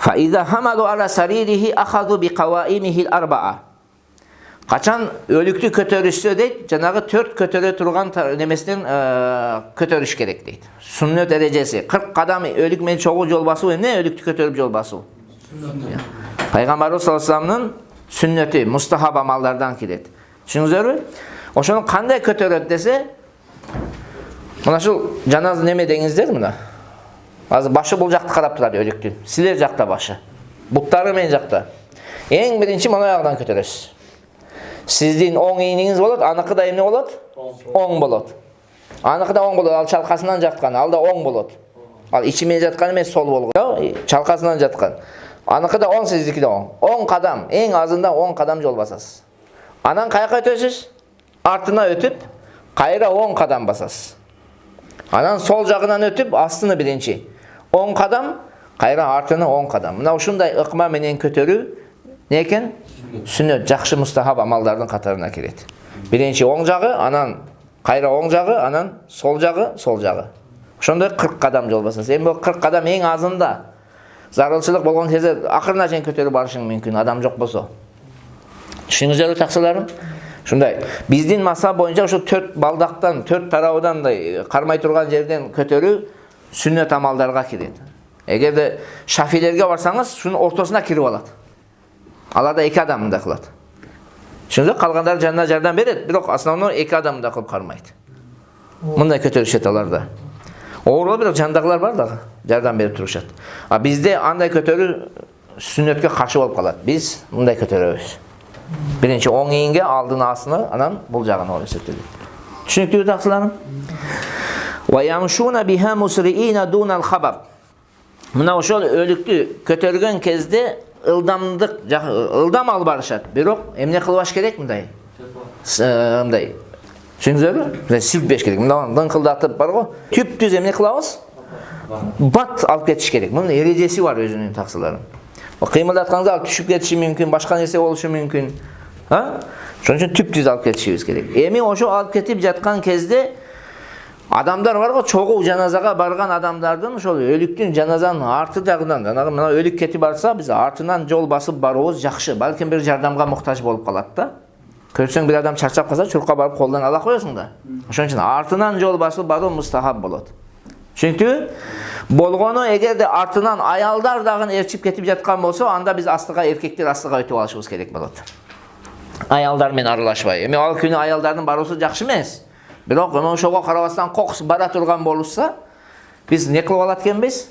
فَإِذَا حَمَلُوا عَلَى سَرِيرِهِ أَخَذُوا بِقَوَائِمِهِ الْأَرْبَعَةِ Kaçan ölüktü kötörüşse deydi, Cenabı 4 kötörü turgan nemesinden kötörüş gerek deydi. Sünnet derecesi. 40 kadam ölük men çoğu yol basığı ne ölüktü kötörüp yol basığı? Peygamberimiz sallallahu aleyhi ve sellem'nin sünneti, mustahab amallardan kiret. Düşünüzler mi? O şunun kanday kötörüp dese, buna şu canaz neme denizler mi da? Bazı başı bulacakta karap turar ölüktün. Siler jakta başı. Butları men jakta. En birinci mana ayağından kötörüş. Sizin 10 iğniniz болады, anakı da emne болады? 10 болады. Anakı da 10 болады, al çalkasından жатқан, al da 10 болады. Al içimen жатқан емес sol болады. Çalkasından жатқан. Anakı da 10, sizdeki de 10. 10 kadam, en azından 10 kadam yol basasız. Anan kayaka ötesiz, артына ötüp, kayra 10 kadam basasız. Anan sol жағынан ötüp, astını birinci. 10 kadam, kayra артына 10 kadam. Mına ушундай ыкма менен көтөрүү ne eken? Sünnet, жақшы mustahab amallarının қатарына kirет. Birinci оң жағы, анан кайра оң жағы, анан сол жағы, сол жағы. Ошондой 40 кадам жол басасыз. Эми бул 40 кадам эң азында. Зарылчылык болгон кезде акырына чейин көтөрүп барышың мүмкүн, адам жок болсо. Түшүнүңүздөр таксыларым? Ушундай. Биздин масаб боюнча ошо 4 балдактан, 4 тарабынан кармай турган жерден көтөрүү сүннет амалдарга кирет. Эгерде шафилерге барсаңыз, шунун ортосуна кирип алат. Аларда 2 адам мындай кылат. Түшүнүңүздөр, калгандары жанына жардам берет, бирок основной 2 адам мындай кылып кармайт. Мындай көтөрүшөт аларда. Оорулар бирок жандагылар бар да жардам берип турушат. А бизде андай көтөрүү сүннөткө каршы болуп калат. Биз мындай көтөрөбүз. Биринчи оң ийинге, алдын астына, анан бул жагына эсептелет. Түшүнүктүүбү таксыларым? Ва ямшуна биха мусриина дунал хабаб. Мына ошол өлүктү көтөргөн кезде ылдам алып барышат. Бирок эмне кылбаш керек мындай? Мындай. Түшүнүңүздөрбү? Силпеш керек. Мындан дыңкылдатып бар го. Түп-түз эмне кылабыз? Бат алып кетиш керек. Мунун эрежеси бар өзүнүн таксыларым. Кыймылдатканда алып түшүп кетиши мүмкүн, башка нерсе болушу мүмкүн. Ошон үчүн түп-түз алып кетишибиз керек. Эми ошо алып кетип жаткан кезде адамдар бар го, чогуу жаназага барган адамдардын ошол өлүктүн жаназанын арты жагынан, жанагы мына өлүк кетип барса, биз артынан жол басып баруубуз жакшы. Балким бир жардамга муктаж болуп калат да. Көрсөң бир адам чарчап калса, чуркка барып колдон ала коесуң да. Ошон үчүн артынан жол басып баруу мустахаб болот. Чүнкү болгону эгерде артынан аялдар дагы эрчип кетип жаткан болсо, анда биз астыга, эркектер астыга өтүп алышыбыз керек болот. Аялдар менен аралашпай. Эми ал күнү аялдардын баруусу жакшы эмес. Бирок ошого карабастан кокус бара турган болушса, биз не кылып алат экенбиз?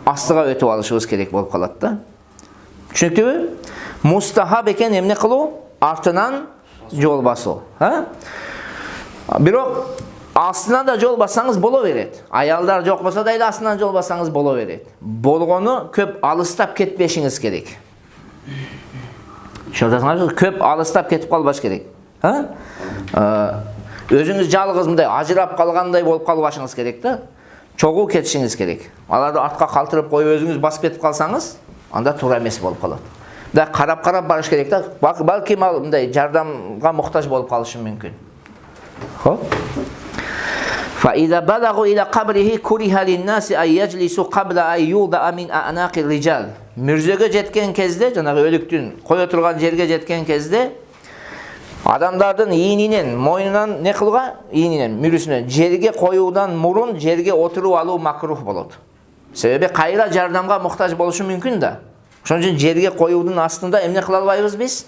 Астыга өтүп алышыбыз керек болуп калат да. Түшүнүктүбү? Мустахаб экен эмне кылуу? Артынан жол басуу. Бирок астынан да жол бассаңыз боло берет. Аялдар жок болсо да астынан жол бассаңыз боло берет. Болгону көп алыстап кетпешиңиз керек. Шондасыңыз көп алыстап кетип калбаш керек. Өзүңүз жалгыз мындай ажырап калгандай болуп калбашыңыз керек да. Чогуу кетишиңиз керек. Аларды артка калтырып коюп өзүңүз басып кетип калсаңыз, анда туура эмес болуп калат. Да карап барыш керек да. Балким ал мындай жардамга муктаж болуп калышы мүмкүн. Хоп. فإذا بلغوا إلى قبره كره للناس أن يجلسوا قبل أن يوضع من أعناق الرجال. Мүрзөгө жеткен кезде, жанагы өлүктүн кое турган жерге жеткен кезде, адамдардын ийининен, мойнунан не кылга? Ийининен, мүрүсүнөн жерге коюудан мурун жерге отуруп алуу макрух болот. Себеби кайра жардамга муктаж болушу мүмкүн да. Ошон үчүн жерге коюудун астында эмне кыла албайбыз биз?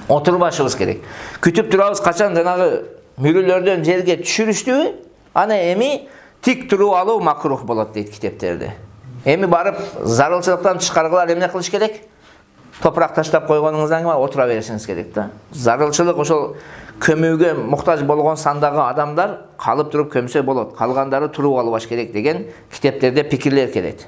Отурбашыбыз керек. Күтүп турабыз качан жанагы мүрүлөрдөн жерге түшүрүштүбү, ана эми тик туруп алуу макрух болот дейт китептерде. Эми барып зарылчылыктан тышкаргылар эмне кылыш керек? Топурак таштап койгонуңуздан кийин отура беришиңиз керек да. Зарылчылык ошол көмүүгө муктаж болгон сандагы адамдар калып туруп көмсө болот, калгандары туруп албаш керек деген китептерде пикирлер келет.